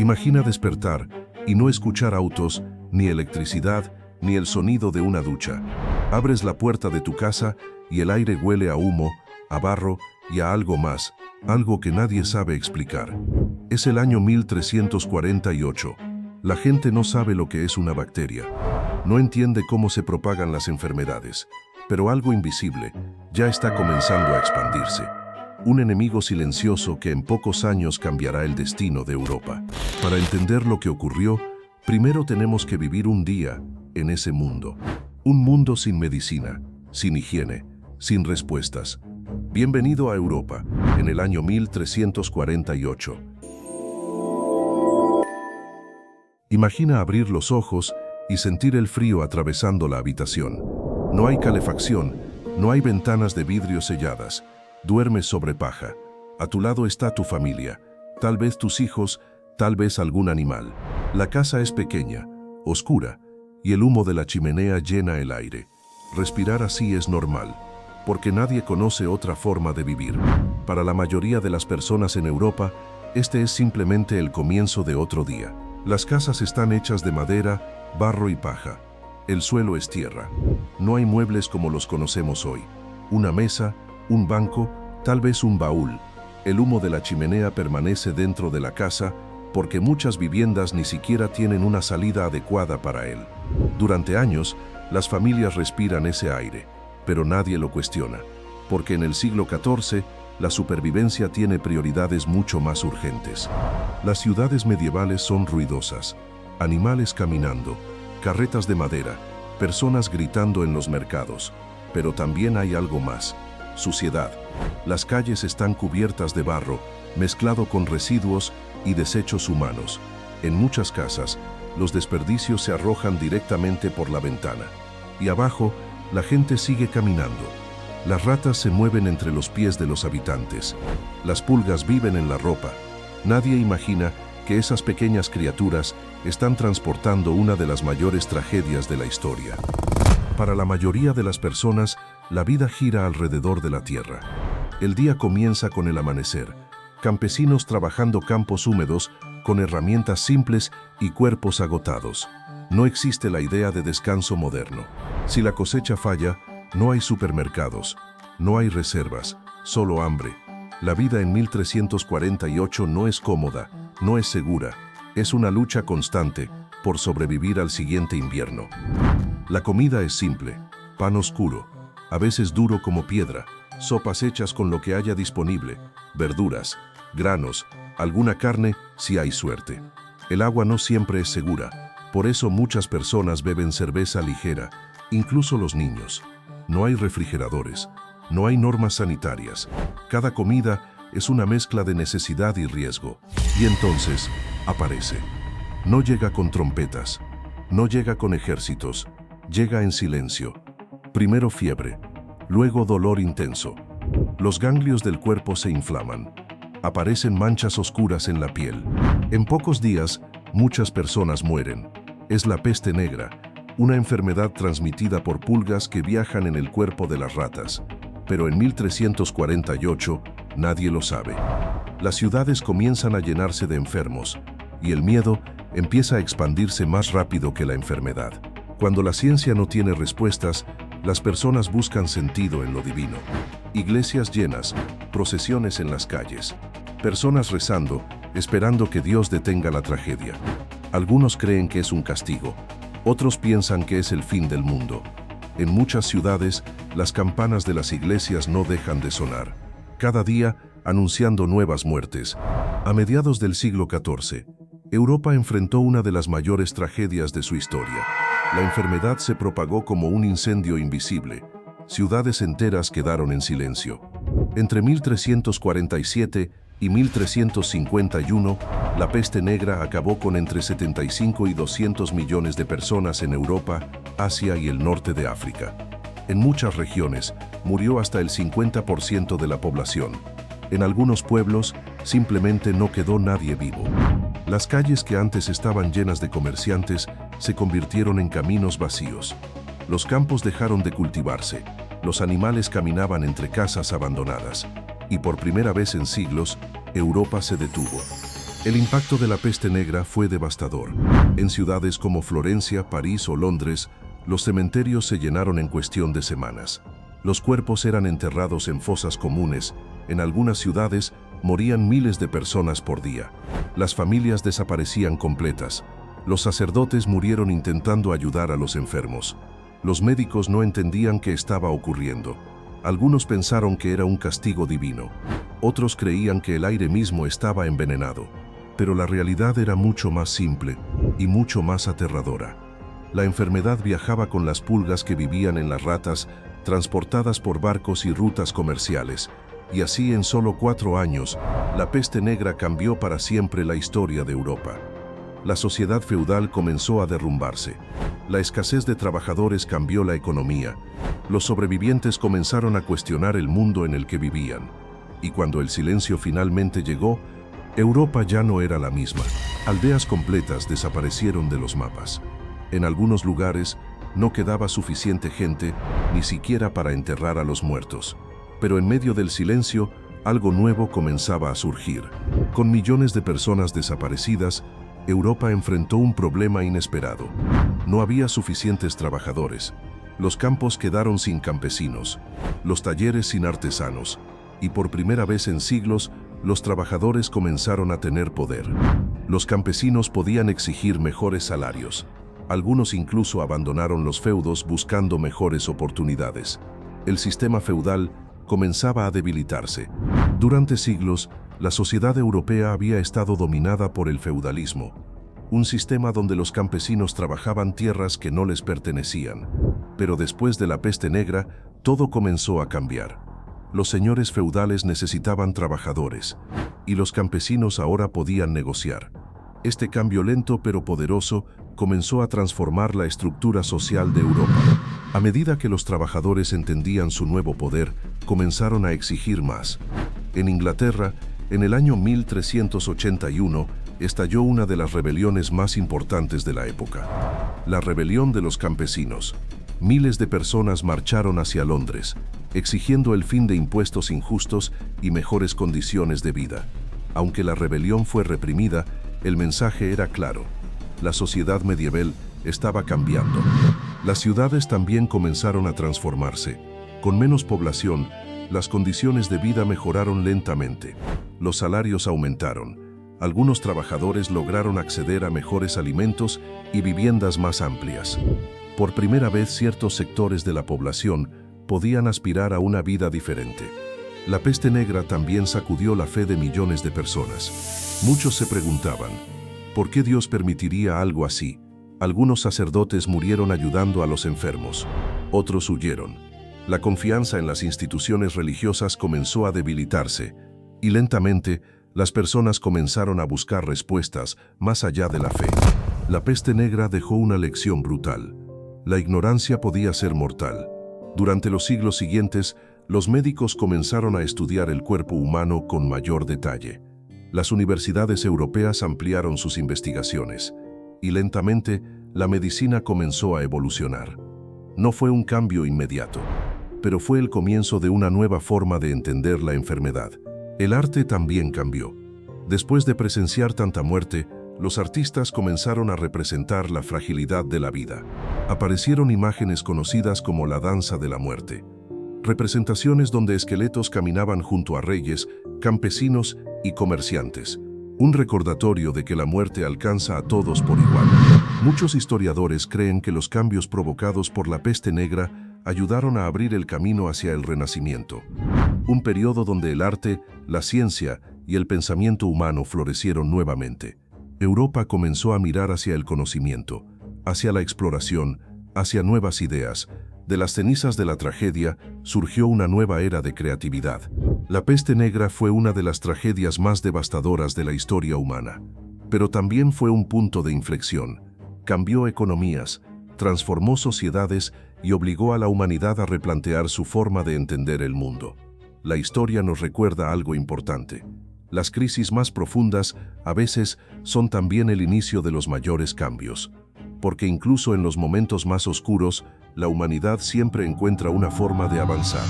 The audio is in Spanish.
Imagina despertar y no escuchar autos, ni electricidad, ni el sonido de una ducha. Abres la puerta de tu casa y el aire huele a humo, a barro y a algo más, algo que nadie sabe explicar. Es el año 1348. La gente no sabe lo que es una bacteria. No entiende cómo se propagan las enfermedades, pero algo invisible ya está comenzando a expandirse. Un enemigo silencioso que en pocos años cambiará el destino de Europa. Para entender lo que ocurrió, primero tenemos que vivir un día en ese mundo. Un mundo sin medicina, sin higiene, sin respuestas. Bienvenido a Europa, en el año 1348. Imagina abrir los ojos y sentir el frío atravesando la habitación. No hay calefacción, no hay ventanas de vidrio selladas. Duermes sobre paja. A tu lado está tu familia, tal vez tus hijos, tal vez algún animal. La casa es pequeña, oscura, y el humo de la chimenea llena el aire. Respirar así es normal, porque nadie conoce otra forma de vivir. Para la mayoría de las personas en Europa, este es simplemente el comienzo de otro día. Las casas están hechas de madera, barro y paja. El suelo es tierra. No hay muebles como los conocemos hoy. Una mesa, un banco, tal vez un baúl. El humo de la chimenea permanece dentro de la casa porque muchas viviendas ni siquiera tienen una salida adecuada para él. Durante años, las familias respiran ese aire, pero nadie lo cuestiona, porque en el siglo XIV, la supervivencia tiene prioridades mucho más urgentes. Las ciudades medievales son ruidosas, animales caminando, carretas de madera, personas gritando en los mercados, pero también hay algo más. Suciedad. Las calles están cubiertas de barro, mezclado con residuos y desechos humanos. En muchas casas, los desperdicios se arrojan directamente por la ventana. Y abajo, la gente sigue caminando. Las ratas se mueven entre los pies de los habitantes. Las pulgas viven en la ropa. Nadie imagina que esas pequeñas criaturas están transportando una de las mayores tragedias de la historia. Para la mayoría de las personas, la vida gira alrededor de la tierra. El día comienza con el amanecer. Campesinos trabajando campos húmedos con herramientas simples y cuerpos agotados. No existe la idea de descanso moderno. Si la cosecha falla, no hay supermercados, no hay reservas, solo hambre. La vida en 1348 no es cómoda, no es segura. Es una lucha constante por sobrevivir al siguiente invierno. La comida es simple, pan oscuro, a veces duro como piedra, sopas hechas con lo que haya disponible, verduras, granos, alguna carne si hay suerte. El agua no siempre es segura, por eso muchas personas beben cerveza ligera, incluso los niños. No hay refrigeradores, no hay normas sanitarias. Cada comida es una mezcla de necesidad y riesgo. Y entonces, aparece. No llega con trompetas, no llega con ejércitos, llega en silencio. Primero fiebre, luego dolor intenso. Los ganglios del cuerpo se inflaman. Aparecen manchas oscuras en la piel. En pocos días, muchas personas mueren. Es la peste negra, una enfermedad transmitida por pulgas que viajan en el cuerpo de las ratas. Pero en 1348, nadie lo sabe. Las ciudades comienzan a llenarse de enfermos, y el miedo empieza a expandirse más rápido que la enfermedad. Cuando la ciencia no tiene respuestas, las personas buscan sentido en lo divino. Iglesias llenas, procesiones en las calles, personas rezando, esperando que Dios detenga la tragedia. Algunos creen que es un castigo, otros piensan que es el fin del mundo. En muchas ciudades, las campanas de las iglesias no dejan de sonar, cada día anunciando nuevas muertes. A mediados del siglo XIV, Europa enfrentó una de las mayores tragedias de su historia. La enfermedad se propagó como un incendio invisible. Ciudades enteras quedaron en silencio. Entre 1347 y 1351, la peste negra acabó con entre 75 y 200 millones de personas en Europa, Asia y el norte de África. En muchas regiones, murió hasta el 50% de la población. En algunos pueblos, simplemente no quedó nadie vivo. Las calles que antes estaban llenas de comerciantes se convirtieron en caminos vacíos. Los campos dejaron de cultivarse, los animales caminaban entre casas abandonadas, y por primera vez en siglos, Europa se detuvo. El impacto de la peste negra fue devastador. En ciudades como Florencia, París o Londres, los cementerios se llenaron en cuestión de semanas. Los cuerpos eran enterrados en fosas comunes. En algunas ciudades morían miles de personas por día. Las familias desaparecían completas. Los sacerdotes murieron intentando ayudar a los enfermos. Los médicos no entendían qué estaba ocurriendo. Algunos pensaron que era un castigo divino. Otros creían que el aire mismo estaba envenenado. Pero la realidad era mucho más simple y mucho más aterradora. La enfermedad viajaba con las pulgas que vivían en las ratas, transportadas por barcos y rutas comerciales. Y así en solo 4 años, la peste negra cambió para siempre la historia de Europa. La sociedad feudal comenzó a derrumbarse. La escasez de trabajadores cambió la economía. Los sobrevivientes comenzaron a cuestionar el mundo en el que vivían. Y cuando el silencio finalmente llegó, Europa ya no era la misma. Aldeas completas desaparecieron de los mapas. En algunos lugares no quedaba suficiente gente ni siquiera para enterrar a los muertos. Pero en medio del silencio, algo nuevo comenzaba a surgir. Con millones de personas desaparecidas, Europa enfrentó un problema inesperado. No había suficientes trabajadores. Los campos quedaron sin campesinos, los talleres sin artesanos, y por primera vez en siglos, los trabajadores comenzaron a tener poder. Los campesinos podían exigir mejores salarios. Algunos incluso abandonaron los feudos buscando mejores oportunidades. El sistema feudal comenzaba a debilitarse. Durante siglos, la sociedad europea había estado dominada por el feudalismo, un sistema donde los campesinos trabajaban tierras que no les pertenecían. Pero después de la peste negra, todo comenzó a cambiar. Los señores feudales necesitaban trabajadores, y los campesinos ahora podían negociar. Este cambio lento pero poderoso comenzó a transformar la estructura social de Europa. A medida que los trabajadores entendían su nuevo poder, comenzaron a exigir más. En Inglaterra, en el año 1381, estalló una de las rebeliones más importantes de la época. La rebelión de los campesinos. Miles de personas marcharon hacia Londres, exigiendo el fin de impuestos injustos y mejores condiciones de vida. Aunque la rebelión fue reprimida, el mensaje era claro. La sociedad medieval estaba cambiando. Las ciudades también comenzaron a transformarse. Con menos población, las condiciones de vida mejoraron lentamente. Los salarios aumentaron. Algunos trabajadores lograron acceder a mejores alimentos y viviendas más amplias. Por primera vez, ciertos sectores de la población podían aspirar a una vida diferente. La peste negra también sacudió la fe de millones de personas. Muchos se preguntaban, ¿por qué Dios permitiría algo así? Algunos sacerdotes murieron ayudando a los enfermos. Otros huyeron. La confianza en las instituciones religiosas comenzó a debilitarse, y lentamente las personas comenzaron a buscar respuestas más allá de la fe. La peste negra dejó una lección brutal. La ignorancia podía ser mortal. Durante los siglos siguientes, los médicos comenzaron a estudiar el cuerpo humano con mayor detalle. Las universidades europeas ampliaron sus investigaciones, y lentamente la medicina comenzó a evolucionar. No fue un cambio inmediato, pero fue el comienzo de una nueva forma de entender la enfermedad. El arte también cambió. Después de presenciar tanta muerte, los artistas comenzaron a representar la fragilidad de la vida. Aparecieron imágenes conocidas como la danza de la muerte. Representaciones donde esqueletos caminaban junto a reyes, campesinos y comerciantes. Un recordatorio de que la muerte alcanza a todos por igual. Muchos historiadores creen que los cambios provocados por la peste negra ayudaron a abrir el camino hacia el Renacimiento. Un periodo donde el arte, la ciencia y el pensamiento humano florecieron nuevamente. Europa comenzó a mirar hacia el conocimiento, hacia la exploración, hacia nuevas ideas. De las cenizas de la tragedia surgió una nueva era de creatividad. La peste negra fue una de las tragedias más devastadoras de la historia humana, pero también fue un punto de inflexión. Cambió economías, transformó sociedades y obligó a la humanidad a replantear su forma de entender el mundo. La historia nos recuerda algo importante. Las crisis más profundas a veces son también el inicio de los mayores cambios, porque incluso en los momentos más oscuros, la humanidad siempre encuentra una forma de avanzar.